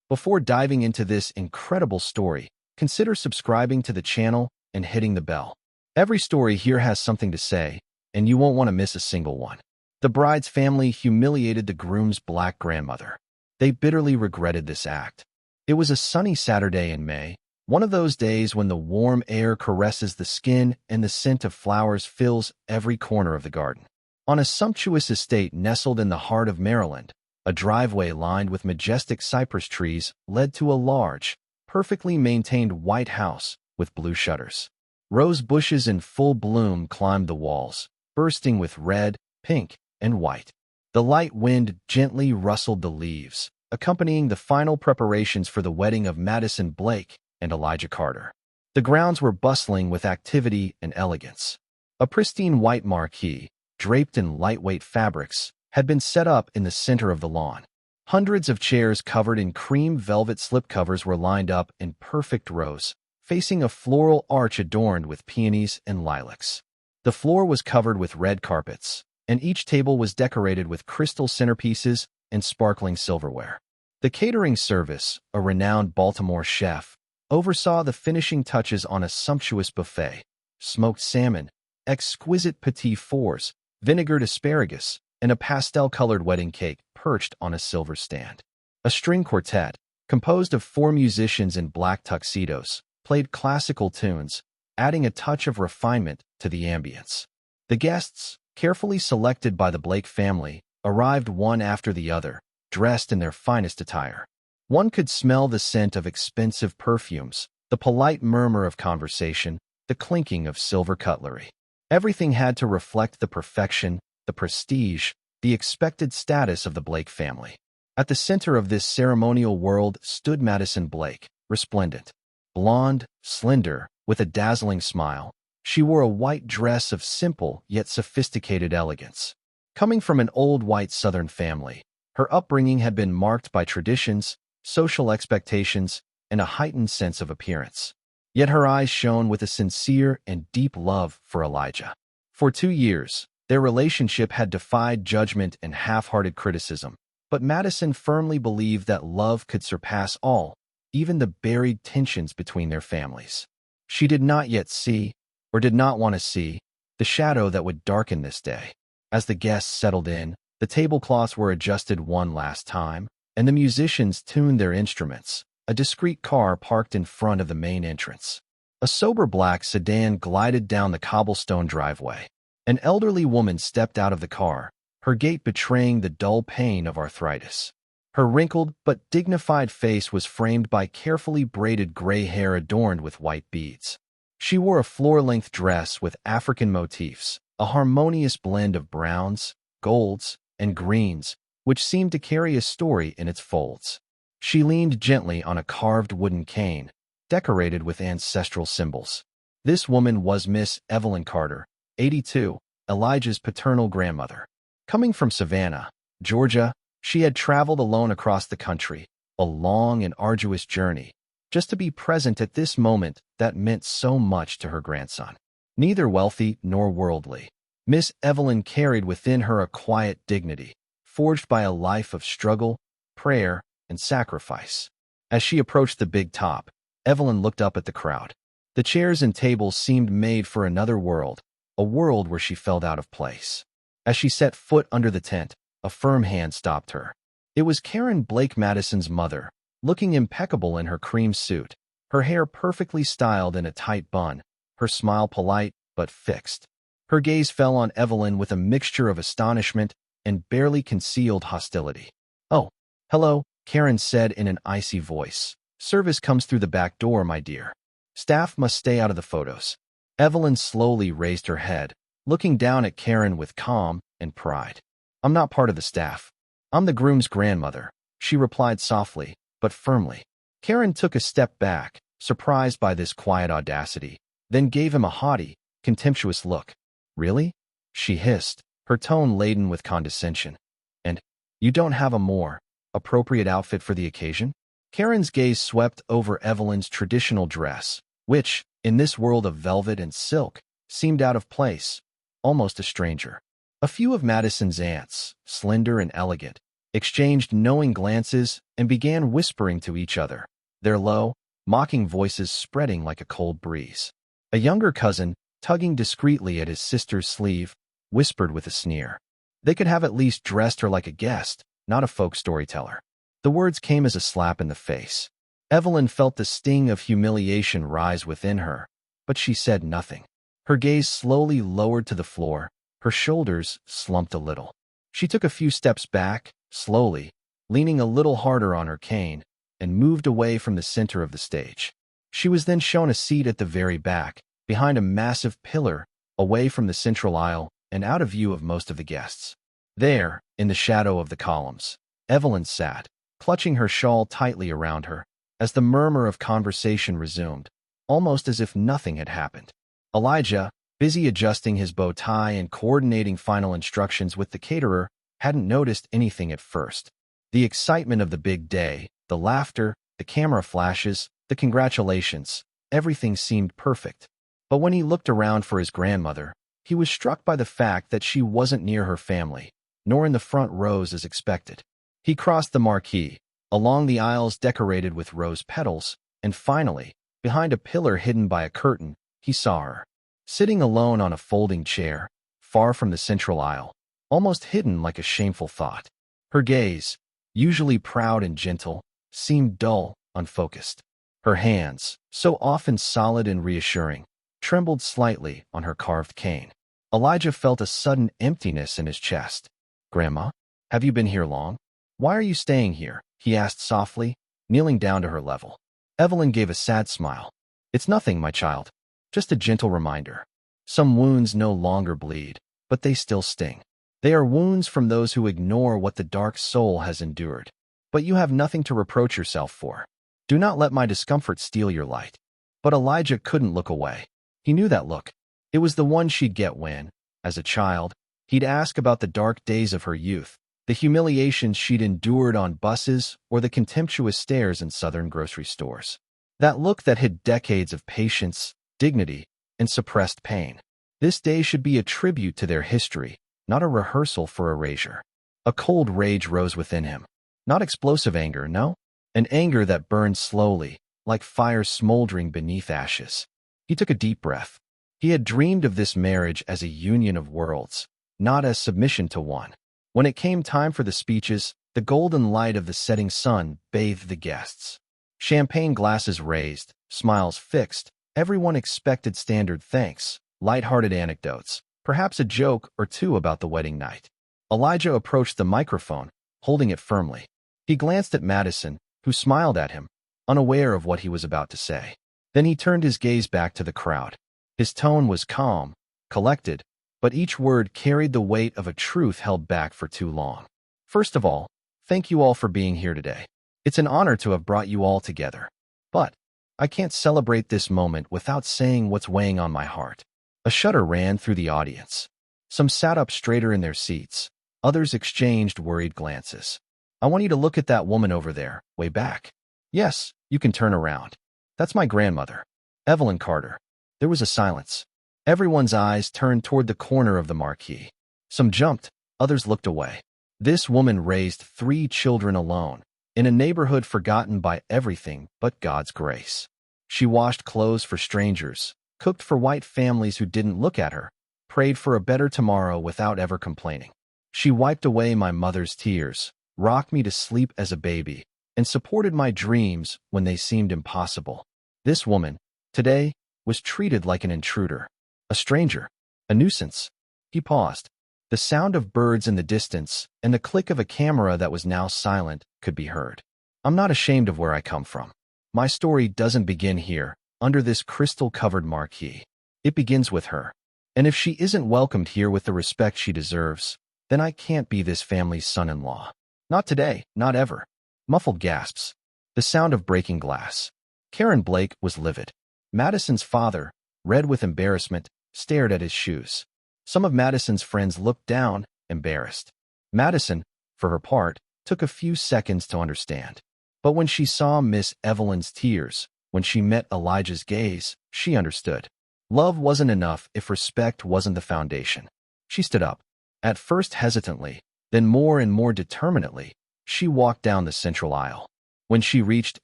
Before diving into this incredible story, consider subscribing to the channel and hitting the bell. Every story here has something to say, and you won't want to miss a single one. The bride's family humiliated the groom's black grandmother. They bitterly regretted this act. It was a sunny Saturday in May, one of those days when the warm air caresses the skin and the scent of flowers fills every corner of the garden. On a sumptuous estate nestled in the heart of Maryland, a driveway lined with majestic cypress trees led to a large, perfectly maintained white house with blue shutters. Rose bushes in full bloom climbed the walls, bursting with red, pink, and white. The light wind gently rustled the leaves, accompanying the final preparations for the wedding of Madison Blake and Elijah Carter. The grounds were bustling with activity and elegance. A pristine white marquee, draped in lightweight fabrics, had been set up in the center of the lawn. Hundreds of chairs covered in cream velvet slipcovers were lined up in perfect rows, facing a floral arch adorned with peonies and lilacs. The floor was covered with red carpets, and each table was decorated with crystal centerpieces and sparkling silverware. The catering service, a renowned Baltimore chef, oversaw the finishing touches on a sumptuous buffet: smoked salmon, exquisite petit fours, vinegared asparagus, and a pastel-colored wedding cake perched on a silver stand. A string quartet, composed of 4 musicians in black tuxedos, played classical tunes, adding a touch of refinement to the ambience. The guests, carefully selected by the Blake family, arrived one after the other, dressed in their finest attire. One could smell the scent of expensive perfumes, the polite murmur of conversation, the clinking of silver cutlery. Everything had to reflect the perfection, the prestige, the expected status of the Blake family. At the center of this ceremonial world stood Madison Blake, resplendent. Blonde, slender, with a dazzling smile, she wore a white dress of simple yet sophisticated elegance. Coming from an old white Southern family, her upbringing had been marked by traditions, social expectations, and a heightened sense of appearance. Yet her eyes shone with a sincere and deep love for Elijah. For 2 years, their relationship had defied judgment and half-hearted criticism, but Madison firmly believed that love could surpass all, even the buried tensions between their families. She did not yet see, or did not want to see, the shadow that would darken this day. As the guests settled in, the tablecloths were adjusted one last time, and the musicians tuned their instruments. A discreet car parked in front of the main entrance. A sober black sedan glided down the cobblestone driveway. An elderly woman stepped out of the car, her gait betraying the dull pain of arthritis. Her wrinkled but dignified face was framed by carefully braided gray hair adorned with white beads. She wore a floor-length dress with African motifs, a harmonious blend of browns, golds, and greens, which seemed to carry a story in its folds. She leaned gently on a carved wooden cane, decorated with ancestral symbols. This woman was Miss Evelyn Carter, 82, Elijah's paternal grandmother. Coming from Savannah, Georgia, she had traveled alone across the country, a long and arduous journey, just to be present at this moment that meant so much to her grandson. Neither wealthy nor worldly, Miss Evelyn carried within her a quiet dignity, forged by a life of struggle, prayer, and sacrifice. As she approached the big top, Evelyn looked up at the crowd. The chairs and tables seemed made for another world, a world where she felt out of place. As she set foot under the tent, a firm hand stopped her. It was Karen Blake Madison's mother, looking impeccable in her cream suit, her hair perfectly styled in a tight bun, her smile polite but fixed. Her gaze fell on Evelyn with a mixture of astonishment and barely concealed hostility. "Oh, hello," Karen said in an icy voice. "Service comes through the back door, my dear. Staff must stay out of the photos." Evelyn slowly raised her head, looking down at Karen with calm and pride. "I'm not part of the staff. I'm the groom's grandmother," she replied softly, but firmly. Karen took a step back, surprised by this quiet audacity, then gave him a haughty, contemptuous look. "Really?" she hissed, her tone laden with condescension. "And you don't have a more appropriate outfit for the occasion?" Karen's gaze swept over Evelyn's traditional dress, which, in this world of velvet and silk, seemed out of place, almost a stranger. A few of Madison's aunts, slender and elegant, exchanged knowing glances, and began whispering to each other, their low, mocking voices spreading like a cold breeze. A younger cousin, tugging discreetly at his sister's sleeve, whispered with a sneer, "They could have at least dressed her like a guest, not a folk storyteller." The words came as a slap in the face. Evelyn felt the sting of humiliation rise within her, but she said nothing. Her gaze slowly lowered to the floor, her shoulders slumped a little. She took a few steps back, slowly, leaning a little harder on her cane, and moved away from the center of the stage. She was then shown a seat at the very back, behind a massive pillar, away from the central aisle and out of view of most of the guests. There, in the shadow of the columns, Evelyn sat, clutching her shawl tightly around her, as the murmur of conversation resumed, almost as if nothing had happened. Elijah, busy adjusting his bow tie and coordinating final instructions with the caterer, hadn't noticed anything at first. The excitement of the big day, the laughter, the camera flashes, the congratulations, everything seemed perfect. But when he looked around for his grandmother, he was struck by the fact that she wasn't near her family, nor in the front rows as expected. He crossed the marquee, along the aisles decorated with rose petals, and finally, behind a pillar hidden by a curtain, he saw her, sitting alone on a folding chair, far from the central aisle, almost hidden like a shameful thought. Her gaze, usually proud and gentle, seemed dull, unfocused. Her hands, so often solid and reassuring, trembled slightly on her carved cane. Elijah felt a sudden emptiness in his chest. "Grandma, have you been here long? Why are you staying here?" he asked softly, kneeling down to her level. Evelyn gave a sad smile. "It's nothing, my child. Just a gentle reminder. Some wounds no longer bleed, but they still sting. They are wounds from those who ignore what the dark soul has endured. But you have nothing to reproach yourself for. Do not let my discomfort steal your light." But Elijah couldn't look away. He knew that look. It was the one she'd get when, as a child, he'd ask about the dark days of her youth, the humiliations she'd endured on buses or the contemptuous stares in southern grocery stores. That look that hid decades of patience, dignity, and suppressed pain. This day should be a tribute to their history, not a rehearsal for erasure. A cold rage rose within him. Not explosive anger, no. An anger that burned slowly, like fire smoldering beneath ashes. He took a deep breath. He had dreamed of this marriage as a union of worlds, not as submission to one. When it came time for the speeches, the golden light of the setting sun bathed the guests. Champagne glasses raised, smiles fixed, everyone expected standard thanks, light-hearted anecdotes, perhaps a joke or two about the wedding night. Elijah approached the microphone, holding it firmly. He glanced at Madison, who smiled at him, unaware of what he was about to say. Then he turned his gaze back to the crowd. His tone was calm, collected, but each word carried the weight of a truth held back for too long. "First of all, thank you all for being here today. It's an honor to have brought you all together. But I can't celebrate this moment without saying what's weighing on my heart." A shudder ran through the audience. Some sat up straighter in their seats. Others exchanged worried glances. "I want you to look at that woman over there, way back. Yes, you can turn around. That's my grandmother, Evelyn Carter." There was a silence. Everyone's eyes turned toward the corner of the marquee. Some jumped, others looked away. This woman raised 3 children alone, in a neighborhood forgotten by everything but God's grace. She washed clothes for strangers, cooked for white families who didn't look at her, prayed for a better tomorrow without ever complaining. She wiped away my mother's tears, rocked me to sleep as a baby, and supported my dreams when they seemed impossible. This woman, today, was treated like an intruder, a stranger, a nuisance. He paused. The sound of birds in the distance and the click of a camera that was now silent could be heard. "I'm not ashamed of where I come from. My story doesn't begin here, under this crystal-covered marquee. It begins with her. And if she isn't welcomed here with the respect she deserves, then I can't be this family's son-in-law. Not today, not ever." Muffled gasps. The sound of breaking glass. Karen Blake was livid. Madison's father, red with embarrassment, stared at his shoes. Some of Madison's friends looked down, embarrassed. Madison, for her part, took a few seconds to understand. But when she saw Miss Evelyn's tears, when she met Elijah's gaze, she understood. Love wasn't enough if respect wasn't the foundation. She stood up, at first hesitantly, then more and more determinedly, She walked down the central aisle. When she reached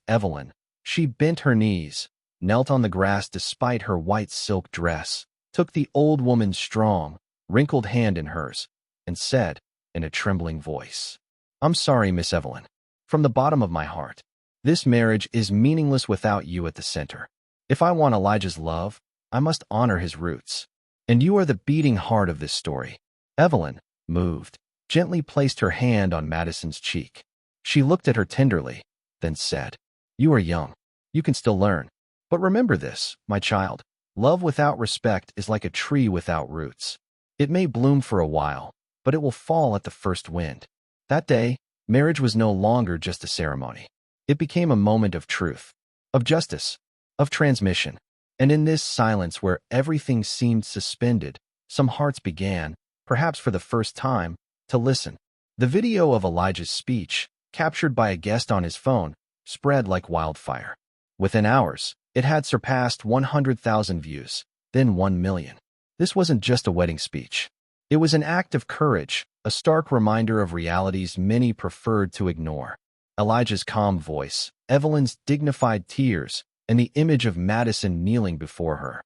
Evelyn, she bent her knees, knelt on the grass despite her white silk dress, took the old woman's strong, wrinkled hand in hers, and said, in a trembling voice, "I'm sorry, Miss Evelyn. From the bottom of my heart. This marriage is meaningless without you at the center. If I want Elijah's love, I must honor his roots. And you are the beating heart of this story." Evelyn, moved, gently placed her hand on Madison's cheek. She looked at her tenderly, then said, "You are young. You can still learn. But remember this, my child. Love without respect is like a tree without roots. It may bloom for a while, but it will fall at the first wind." That day, marriage was no longer just a ceremony. It became a moment of truth, of justice, of transmission. And in this silence where everything seemed suspended, some hearts began, perhaps for the first time, to listen. The video of Elijah's speech, captured by a guest on his phone, spread like wildfire. Within hours, it had surpassed 100,000 views, then 1 million. This wasn't just a wedding speech. It was an act of courage, a stark reminder of realities many preferred to ignore. Elijah's calm voice, Evelyn's dignified tears, and the image of Madison kneeling before her.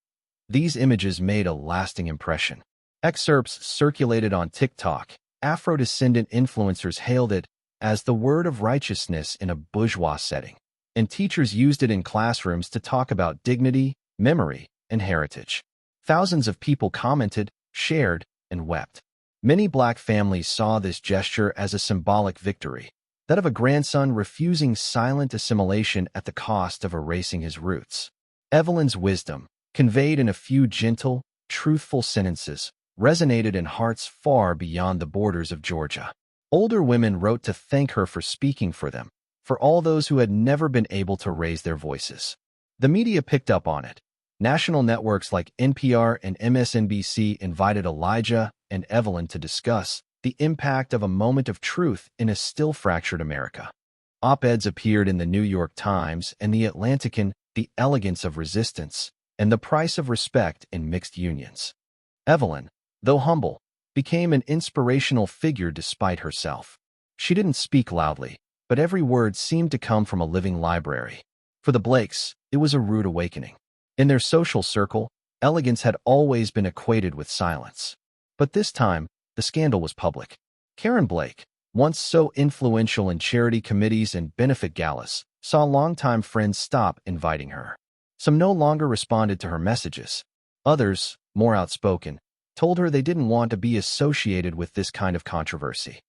These images made a lasting impression. Excerpts circulated on TikTok. Afro-descendant influencers hailed it as the word of righteousness in a bourgeois setting, and teachers used it in classrooms to talk about dignity, memory, and heritage. Thousands of people commented, shared, and wept. Many Black families saw this gesture as a symbolic victory, that of a grandson refusing silent assimilation at the cost of erasing his roots. Evelyn's wisdom, conveyed in a few gentle, truthful sentences, resonated in hearts far beyond the borders of Georgia. Older women wrote to thank her for speaking for them, for all those who had never been able to raise their voices. The media picked up on it. National networks like NPR and MSNBC invited Elijah and Evelyn to discuss the impact of a moment of truth in a still fractured America. Op-eds appeared in the New York Times and the Atlantican, "The Elegance of Resistance," and "The Price of Respect in Mixed Unions." Evelyn, though humble, became an inspirational figure despite herself. She didn't speak loudly, but every word seemed to come from a living library. For the Blakes, it was a rude awakening. In their social circle, elegance had always been equated with silence. But this time, the scandal was public. Karen Blake, once so influential in charity committees and benefit galas, saw longtime friends stop inviting her. Some no longer responded to her messages. Others, more outspoken, told her they didn't want to be associated with this kind of controversy.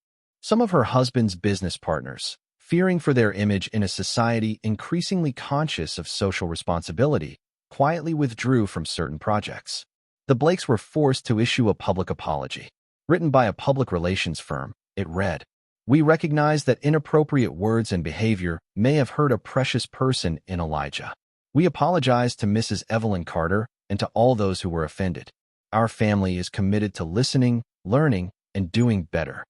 Some of her husband's business partners, fearing for their image in a society increasingly conscious of social responsibility, quietly withdrew from certain projects. The Blakes were forced to issue a public apology. Written by a public relations firm, it read, "We recognize that inappropriate words and behavior may have hurt a precious person in Elijah. We apologize to Mrs. Evelyn Carter and to all those who were offended. Our family is committed to listening, learning, and doing better."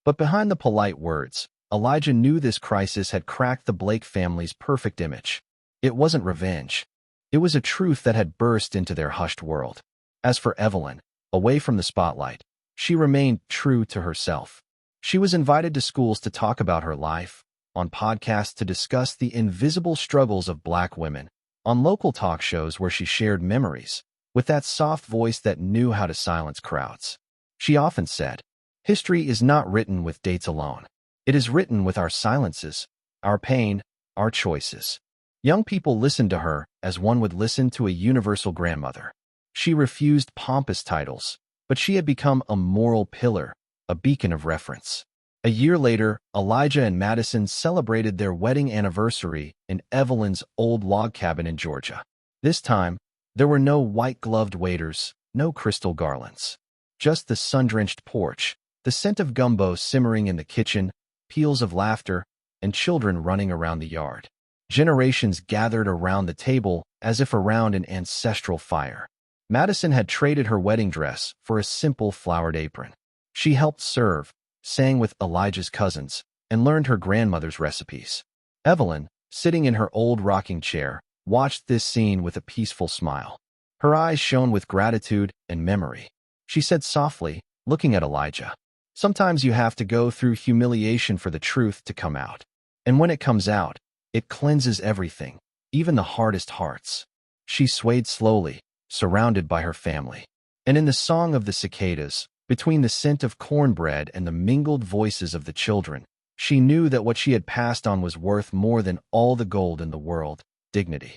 But behind the polite words, Elijah knew this crisis had cracked the Blake family's perfect image. It wasn't revenge. It was a truth that had burst into their hushed world. As for Evelyn, away from the spotlight, she remained true to herself. She was invited to schools to talk about her life, on podcasts to discuss the invisible struggles of Black women, on local talk shows where she shared memories, with that soft voice that knew how to silence crowds. She often said, "History is not written with dates alone. It is written with our silences, our pain, our choices." Young people listened to her as one would listen to a universal grandmother. She refused pompous titles, but she had become a moral pillar, a beacon of reference. A year later, Elijah and Madison celebrated their wedding anniversary in Evelyn's old log cabin in Georgia. This time, there were no white-gloved waiters, no crystal garlands. Just the sun-drenched porch, the scent of gumbo simmering in the kitchen, peals of laughter, and children running around the yard. Generations gathered around the table as if around an ancestral fire. Madison had traded her wedding dress for a simple flowered apron. She helped serve, sang with Elijah's cousins, and learned her grandmother's recipes. Evelyn, sitting in her old rocking chair, watched this scene with a peaceful smile. Her eyes shone with gratitude and memory. She said softly, looking at Elijah, Sometimes you have to go through humiliation for the truth to come out. And when it comes out, it cleanses everything, even the hardest hearts. She swayed slowly, surrounded by her family. And in the song of the cicadas, between the scent of cornbread and the mingled voices of the children, she knew that what she had passed on was worth more than all the gold in the world: dignity.